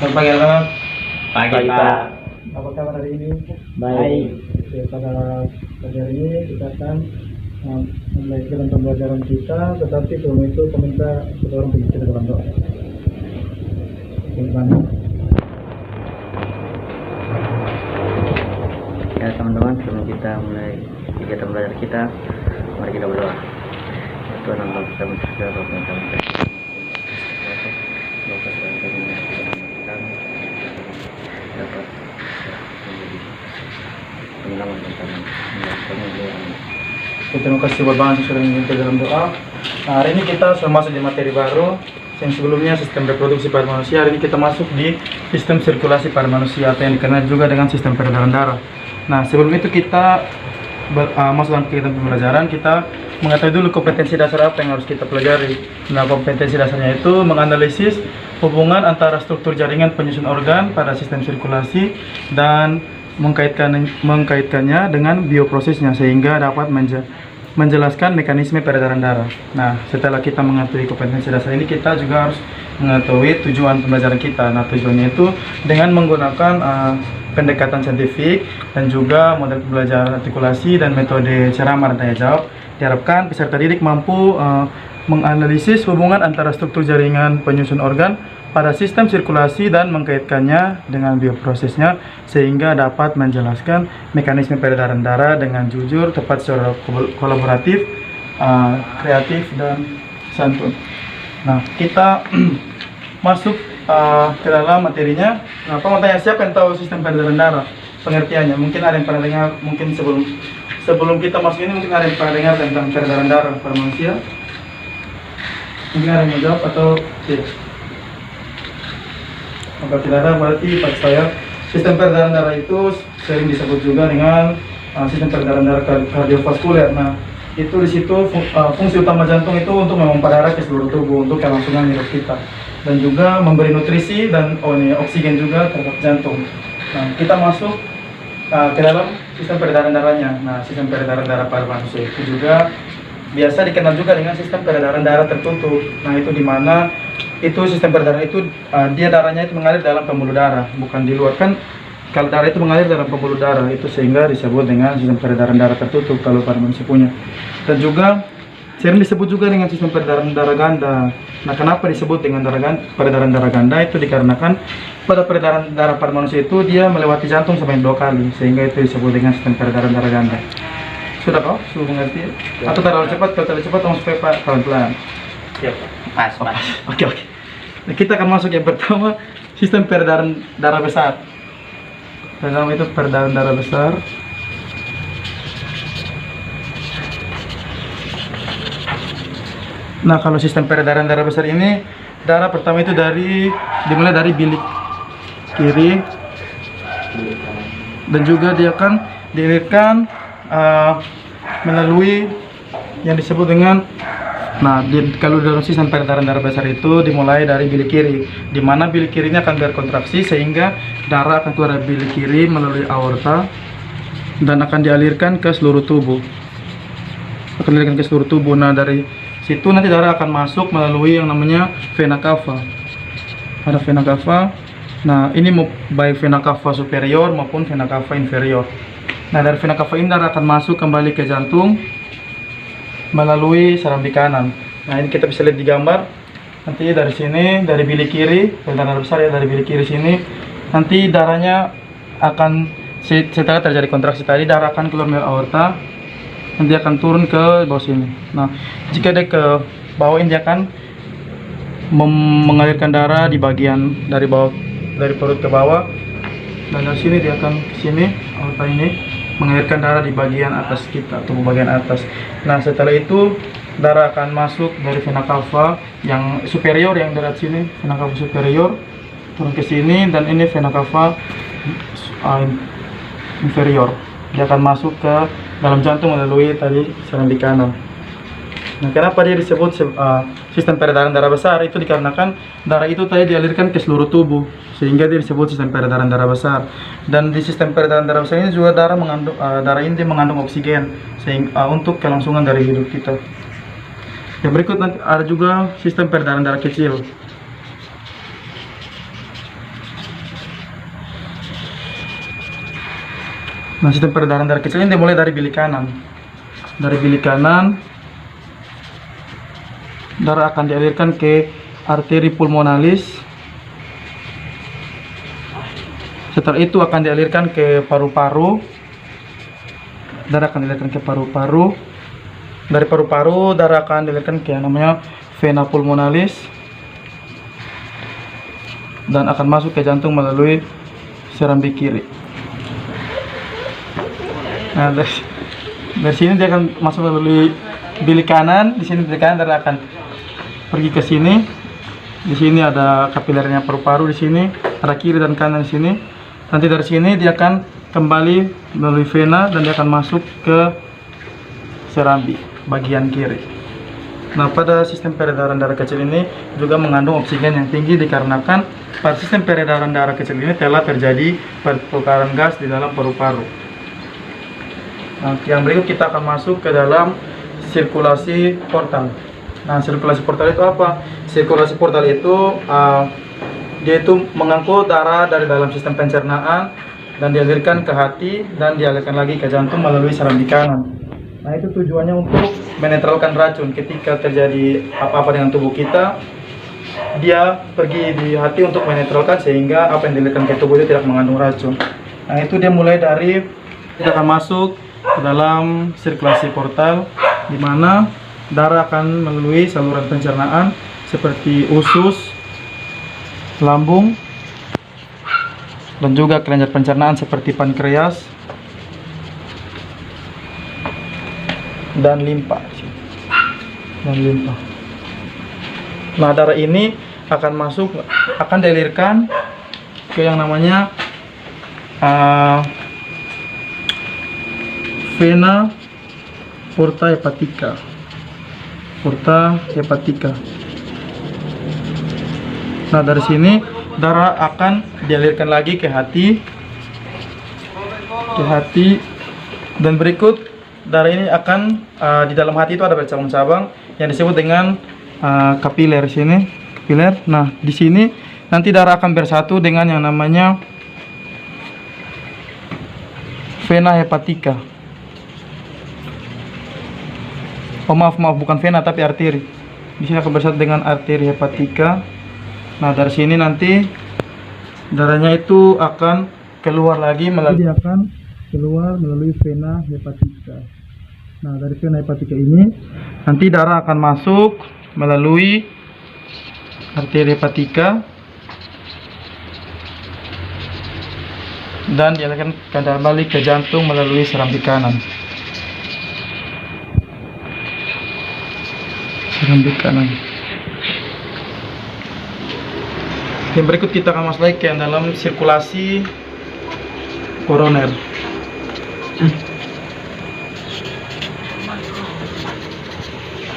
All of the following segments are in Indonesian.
Selamat pagi anak. Pagi, Pak. Apa kabar hari ini? Baik. Oke, pada pagi hari ini kita akan mulai dengan pembelajaran kita, tetapi sebelum itu saya minta kita orang pergi ke dalam doa. Bagaimana? Ya teman-teman, sebelum kita mulai kegiatan belajar kita, mari kita berdoa. Ya Tuhan Allah, kita bersyukur bahwa kami dapat menjadi penyelamat dan kami. Terima kasih buat Bang yang sudah memimpin dalam doa. Nah, hari ini kita sudah masuk di materi baru. Yang sebelumnya sistem reproduksi pada manusia, hari ini kita masuk di sistem sirkulasi pada manusia atau yang dikenal juga dengan sistem peredaran darah. Nah, sebelum itu kita masuk dalam kegiatan pembelajaran, kita mengetahui dulu kompetensi dasar apa yang harus kita pelajari. Nah, kompetensi dasarnya itu menganalisis hubungan antara struktur jaringan penyusun organ pada sistem sirkulasi dan mengkaitkannya dengan bioprosesnya sehingga dapat menjelaskan mekanisme peredaran darah. Nah, setelah kita mengetahui kompetensi dasar ini, kita juga harus mengetahui tujuan pembelajaran kita. Nah, tujuannya itu dengan menggunakan pendekatan saintifik dan juga model pembelajaran artikulasi dan metode ceramah dan tanya jawab, diharapkan peserta didik mampu menganalisis hubungan antara struktur jaringan penyusun organ pada sistem sirkulasi dan mengkaitkannya dengan bioprosesnya sehingga dapat menjelaskan mekanisme peredaran darah dengan jujur, tepat, secara kolaboratif, kreatif, dan santun. Nah, kita masuk ke dalam materinya. Nah, mau tanya siapa yang tahu sistem peredaran darah? Pengertiannya, mungkin ada yang pernah dengar, mungkin sebelum kita masuk ini mungkin ada yang pernah dengar tentang peredaran darah pada manusia. Mungkin ada yang menjawab atau tidak? Maka tidak ada, berarti pada saya sistem peredaran darah itu sering disebut juga dengan sistem peredaran darah kardiovaskuler. Nah, itu di situ fungsi utama jantung itu untuk memompa darah ke seluruh tubuh untuk kelangsungan hidup kita dan juga memberi nutrisi dan oksigen juga terhadap jantung. Nah, kita masuk ke dalam sistem peredaran darahnya. Nah, sistem peredaran darah pada manusia itu juga biasa dikenal juga dengan sistem peredaran darah tertutup. Nah, itu di mana itu sistem peredaran itu dia darahnya itu mengalir dalam pembuluh darah, bukan di luar. Kan kalau darah itu mengalir dalam pembuluh darah itu sehingga disebut dengan sistem peredaran darah tertutup kalau pada manusia punya. Dan juga sering disebut juga dengan sistem peredaran darah ganda. Nah, kenapa disebut dengan peredaran darah ganda? Itu dikarenakan pada peredaran darah pada manusia itu dia melewati jantung sampai 2 kali sehingga itu disebut dengan sistem peredaran darah ganda. Sudah kau? Sudah mengerti? Atau terlalu cepat? Kalau terlalu cepat langsung pelan-pelan. Siap, Pas. Oke. Nah, kita akan masuk yang pertama, sistem peredaran darah besar. Pertama itu peredaran darah besar. Nah, kalau sistem peredaran darah besar ini, darah pertama itu dimulai dari bilik kiri dan juga dia akan dialirkan melalui yang disebut dengan kalau dalam sistem peredaran darah besar itu dimulai dari bilik kiri, di mana bilik kirinya akan berkontraksi sehingga darah akan keluar dari bilik kiri melalui aorta dan akan dialirkan ke seluruh tubuh. Nah, dari situ nanti darah akan masuk melalui yang namanya vena cava. Ada vena cava. Nah, ini baik vena cava superior maupun vena cava inferior. Nah, dari vena cava ini darah akan masuk kembali ke jantung melalui serambi kanan. Nah, ini kita bisa lihat di gambar. Nanti dari sini, dari bilik kiri, peredaran darah besar ya, dari bilik kiri sini, nanti darahnya akan setelah terjadi kontraksi tadi, darah akan keluar dari aorta, nanti akan turun ke bawah sini. Nah, jika dia ke bawah ini, dia akan mengalirkan darah di bagian dari bawah, dari perut ke bawah, dan dari sini dia akan ke sini, aorta ini mengalirkan darah di bagian atas kita, tubuh bagian atas. Nah, setelah itu darah akan masuk dari vena cava yang superior, yang dari sini, vena cava superior turun ke sini, dan ini vena cava inferior. Dia akan masuk ke dalam jantung melalui tadi serambi kanan. Nah, kenapa dia disebut sistem peredaran darah besar? Itu dikarenakan darah itu tadi dialirkan ke seluruh tubuh, sehingga dia disebut sistem peredaran darah besar. Dan di sistem peredaran darah besar ini juga darah ini mengandung oksigen sehingga untuk kelangsungan dari hidup kita. Yang berikut nanti ada juga sistem peredaran darah kecil. Nah, sistem peredaran darah kecil ini dimulai dari bilik kanan. Dari bilik kanan, darah akan dialirkan ke arteri pulmonalis. Setelah itu akan dialirkan ke paru-paru. Darah akan dialirkan ke paru-paru. Dari paru-paru, darah akan dialirkan ke yang namanya vena pulmonalis. Dan akan masuk ke jantung melalui serambi kiri. Nah, dari sini dia akan masuk melalui bilik kanan. Di sini bilik kanan darah akan pergi ke sini. Di sini ada kapilernya paru-paru, di sini ada kiri dan kanan di sini. Nanti dari sini dia akan kembali melalui vena dan dia akan masuk ke serambi bagian kiri. Nah, pada sistem peredaran darah kecil ini juga mengandung oksigen yang tinggi dikarenakan pada sistem peredaran darah kecil ini telah terjadi pertukaran gas di dalam paru-paru. Nah, yang berikut kita akan masuk ke dalam sirkulasi portal. Nah, sirkulasi portal itu apa? Sirkulasi portal itu dia itu mengangkut darah dari dalam sistem pencernaan dan dialirkan ke hati dan dialirkan lagi ke jantung melalui serambi kanan. Nah, itu tujuannya untuk menetralkan racun. Ketika terjadi apa-apa dengan tubuh kita, dia pergi di hati untuk menetralkan sehingga apa yang dialirkan ke tubuh itu tidak mengandung racun. Nah, itu dia mulai dari kita akan masuk ke dalam sirkulasi portal, di mana darah akan melalui saluran pencernaan seperti usus, lambung, dan juga kelenjar pencernaan seperti pankreas dan limpa. Nah, darah ini akan dialirkan ke yang namanya vena porta hepatica. Nah, dari sini darah akan dialirkan lagi ke hati, dan berikut darah ini akan di dalam hati itu ada bercabang-cabang yang disebut dengan kapiler sini, kapiler. Nah, di sini nanti darah akan bersatu dengan yang namanya vena hepatica. Oh, maaf, bukan vena tapi arteri. Di sini akan bersatu dengan arteri hepatica. Nah, dari sini nanti darahnya itu akan keluar lagi melalui vena hepatica. Nah, dari vena hepatica ini nanti darah akan masuk melalui arteri hepatica dan dialirkan kembali ke jantung melalui serambi kanan. Yang berikut kita akan masuk lagi ke dalam sirkulasi koroner.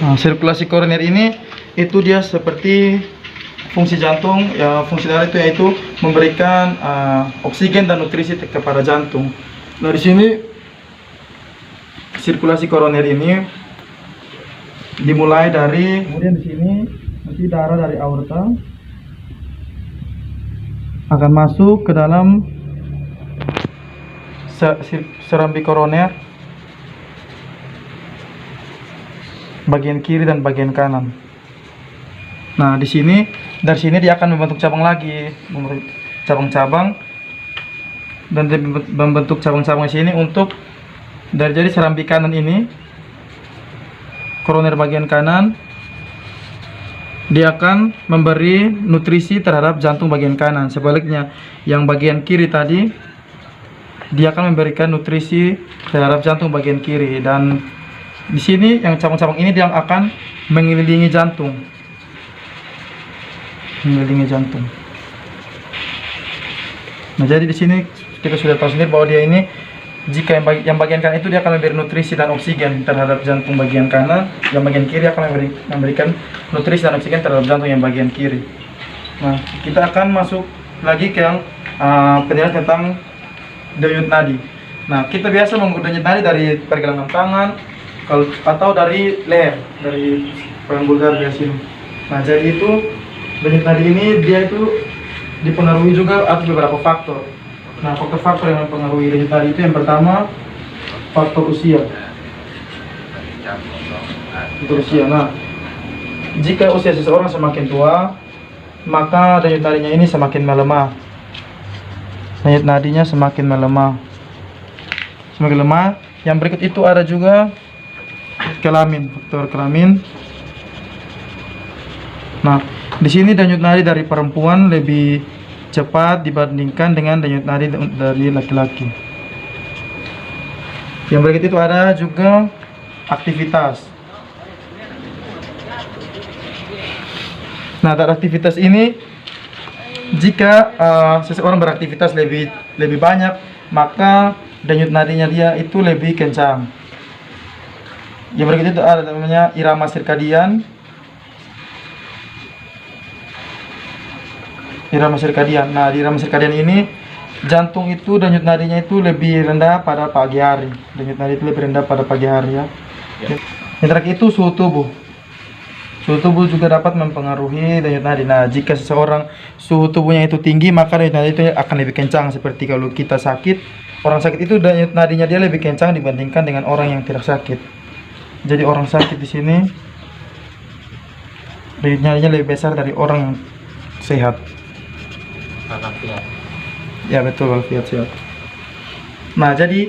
Nah, sirkulasi koroner ini itu dia seperti fungsi jantung, ya fungsi darah itu yaitu memberikan oksigen dan nutrisi kepada jantung. Nah, di sini sirkulasi koroner ini dimulai dari, kemudian di sini nanti darah dari aorta akan masuk ke dalam serambi koroner bagian kiri dan bagian kanan. Nah, di sini dari sini dia akan membentuk cabang lagi, cabang-cabang, dan dia membentuk cabang-cabang di sini untuk jadi serambi kanan ini, koroner bagian kanan, dia akan memberi nutrisi terhadap jantung bagian kanan. Sebaliknya, yang bagian kiri tadi dia akan memberikan nutrisi terhadap jantung bagian kiri. Dan di sini yang cabang-cabang ini dia akan mengelilingi jantung. Nah, jadi di sini kita sudah tahu sendiri bahwa dia ini, jika yang bagian kanan itu dia akan memberi nutrisi dan oksigen terhadap jantung bagian kanan, yang bagian kiri akan memberikan nutrisi dan oksigen terhadap jantung yang bagian kiri. Nah, kita akan masuk lagi ke yang penjelasan tentang denyut nadi. Nah, kita biasa mengukur denyut nadi dari pergelangan tangan atau dari leher, dari pergelangan bulgar di sini. Nah, jadi itu denyut nadi ini dia itu dipengaruhi juga atas beberapa faktor. Nah, faktor-faktor yang mempengaruhi denyut nadi itu yang pertama faktor usia. Faktor usia. Nah, jika usia seseorang semakin tua, maka denyut nadinya ini semakin melemah. Denyut nadinya semakin melemah. Semakin lemah. Yang berikut itu ada juga kelamin, faktor kelamin. Nah, di sini denyut nadi dari perempuan lebih cepat dibandingkan dengan denyut nadi dari laki-laki. Yang berikut itu ada juga aktivitas. Nah, dari aktivitas ini, jika seseorang beraktivitas lebih banyak, maka denyut nadinya dia itu lebih kencang. Yang berikut itu ada namanya irama sirkadian. Irama sirkadian. Nah, di irama sirkadian ini jantung itu denyut nadinya itu lebih rendah pada pagi hari. Denyut nadi itu lebih rendah pada pagi hari ya. Yang terakhir itu suhu tubuh. Suhu tubuh juga dapat mempengaruhi denyut nadi. Nah, jika seseorang suhu tubuhnya itu tinggi, maka denyut nadi itu akan lebih kencang. Seperti kalau kita sakit, orang sakit itu denyut nadinya dia lebih kencang dibandingkan dengan orang yang tidak sakit. Jadi orang sakit di sini denyut nadinya lebih besar dari orang yang sehat. Ya betul, walafiat sehat. Nah, jadi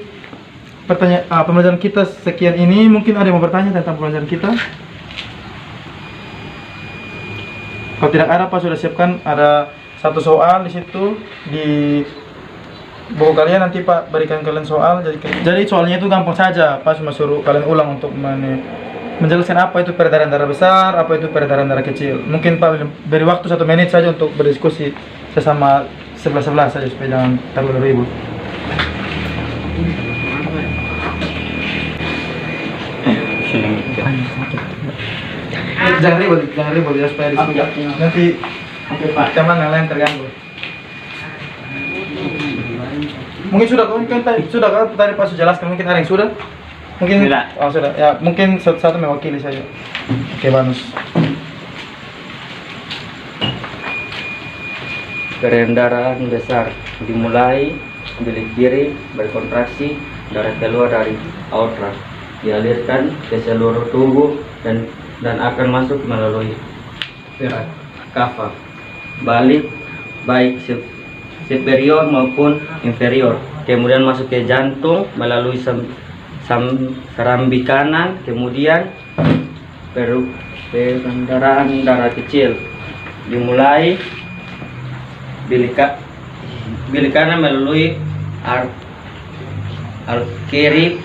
pembelajaran kita sekian ini. Mungkin ada yang mau bertanya tentang pembelajaran kita? Kalau tidak ada, Pak sudah siapkan ada satu soal di situ di buku kalian. Nanti Pak berikan kalian soal. Jadi soalnya itu gampang saja. Pak cuma suruh kalian ulang untuk menjelaskan apa itu peredaran darah besar, apa itu peredaran darah kecil. Mungkin Pak beri waktu 1 menit saja untuk berdiskusi sesama sebelah saja supaya jangan terlalu ribut. Jangan ribut ya supaya diskusi. Nanti teman yang lain terganggu. Mungkin sudah kan tadi Pak sudah jelaskan, mungkin ada yang sudah? Mungkin tidak. Oh, sudah. Ya, mungkin satu mewakili saja. Oke, Banus. Peredaran besar dimulai bilik kiri berkontraksi, darah keluar dari aorta, dialirkan ke seluruh tubuh dan akan masuk melalui vena cava balik baik superior maupun inferior, kemudian masuk ke jantung melalui serambi kanan, kemudian peredaran darah kecil dimulai bilik kanan melalui arteri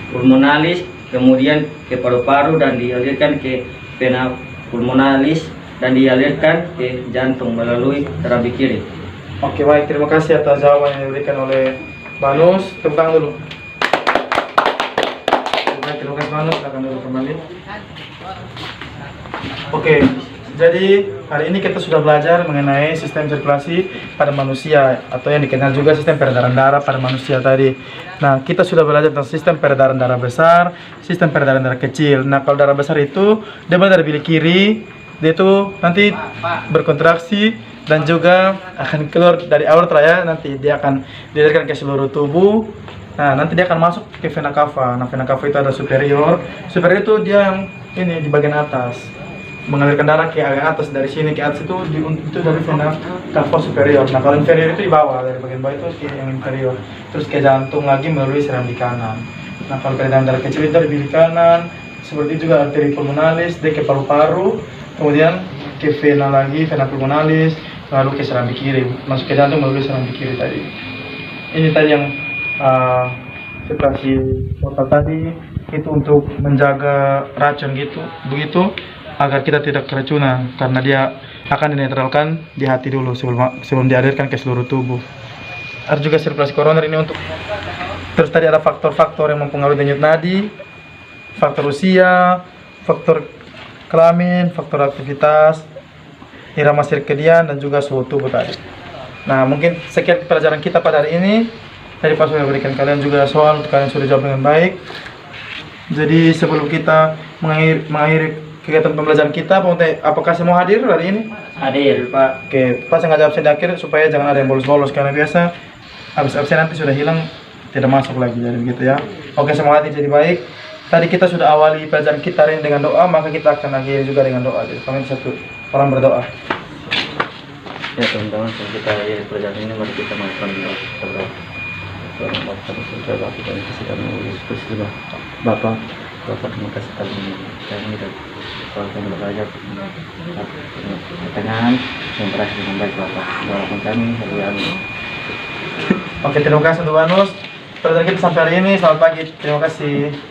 pulmonalis, kemudian ke paru-paru dan dialirkan ke vena pulmonalis dan dialirkan ke jantung melalui serambi kiri. Oke, baik, terima kasih atas jawaban yang diberikan oleh Banus. Tepuk tangan dulu. Baik, terima kasih Banus, silakan dulu kembali. Oke, jadi hari ini kita sudah belajar mengenai sistem sirkulasi pada manusia atau yang dikenal juga sistem peredaran darah pada manusia tadi. Nah, kita sudah belajar tentang sistem peredaran darah besar, sistem peredaran darah kecil. Nah, kalau darah besar itu dia dari bilik kiri, dia itu nanti berkontraksi dan juga akan keluar dari aorta ya. Nanti dia akan dialirkan ke seluruh tubuh. Nah, nanti dia akan masuk ke vena cava. Nah, vena cava itu ada superior. Superior itu dia yang ini di bagian atas, mengalirkan darah ke agak atas. Dari sini ke atas itu dari vena cava superior. Nah, kalau inferior itu di bawah, dari bagian bawah itu ke yang inferior, terus ke jantung lagi melalui serambi kanan. Nah, kalau peredaran darah kecil itu dari bilik kanan, seperti itu juga arteri pulmonalis, dia ke paru-paru, kemudian ke vena lagi, vena pulmonalis, lalu ke serambi kiri, masuk ke jantung melalui serambi kiri tadi. Ini tadi yang sirkulasi total tadi itu untuk menjaga racun gitu, begitu agar kita tidak keracunan, karena dia akan dinetralkan di hati dulu sebelum dialirkan ke seluruh tubuh. Ada juga sirkulasi koroner ini untuk. Terus tadi ada faktor-faktor yang mempengaruhi denyut nadi, faktor usia, faktor kelamin, faktor aktivitas, irama sirkadian, dan juga suhu tubuh tadi. Nah, mungkin sekian pelajaran kita pada hari ini. Tadi Pak sudah berikan kalian juga soal, kalian sudah jawab dengan baik. Jadi sebelum kita mengakhiri kegiatan pembelajaran kita, apakah semua hadir hari ini? Hadir, Pak. Oke, Pak sengaja absen di akhir supaya jangan ada yang bolos-bolos, karena biasa habis absen nanti sudah hilang, tidak masuk lagi, jadi begitu ya. Oke, semangat jadi baik. Tadi kita sudah awali pelajaran kita hari ini dengan doa, maka kita akan akhiri juga dengan doa. Jadi kami satu orang berdoa. Ya teman-teman, sebelum kita akhiri pelajaran ini, mari kita melakukan doa. Tuhan Bapa kami surga, Bapa kami kasih kami Yesus Kristus, Bapa terima kasih kami dan kalau kami belajar pertengahan yang berakhir dengan baik Bapa. Doakan kami hari ini. Oke, terima kasih untuk Banus. Pelajaran kita sampai hari ini. Selamat pagi. Terima kasih.